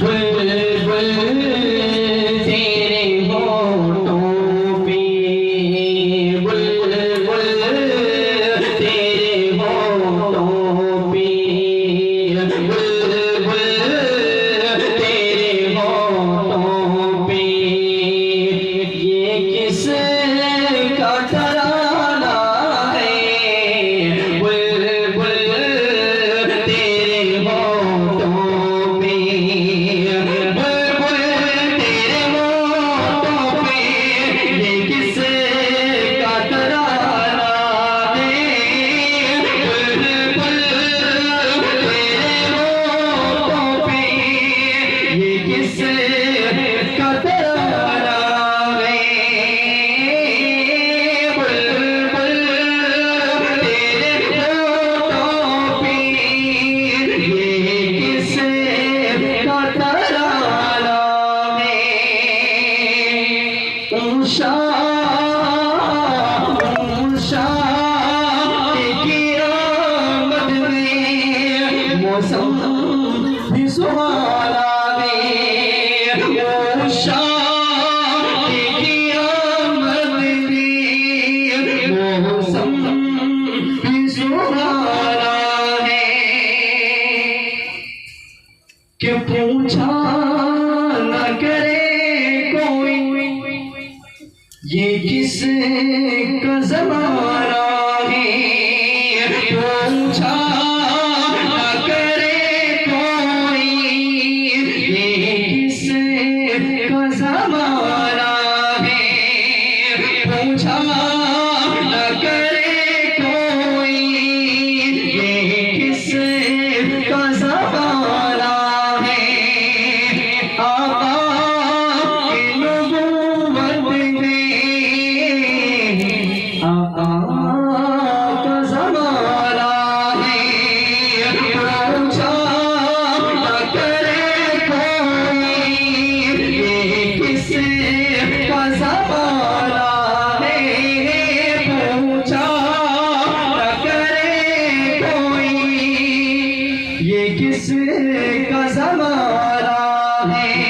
बुलबुल तेरे होठों पे, बुलबुल तेरे होठों पे, बुलबुल तेरे होठों पे, ये किस का तराना है। बुलबुल तेरे होठों पे, बुलबुल तेरे होठों पे, ये किस का तराना है। बुलबुल तेरे होठों पे, ये किस का तराना है। बुलबुल तेरे होठों पे, ये किस का तराना है। ऊषा ऊषा की आमद में मौसम भी सुहाना है। ऊषा की आमद में मौसम भी सुहाना है। कि पूछा न करे कोई, ये किस का ज़माना है। पूछा न करे कोई, ये किस का ज़माना है। पूछा न करे कोई, ये किस का ज़माना है। आका की नबूवत में, आका का ज़माना है। पूछा न करे कोई, ये किस का ज़माना है। पूछा न करे कोई, ये किस का ज़माना है।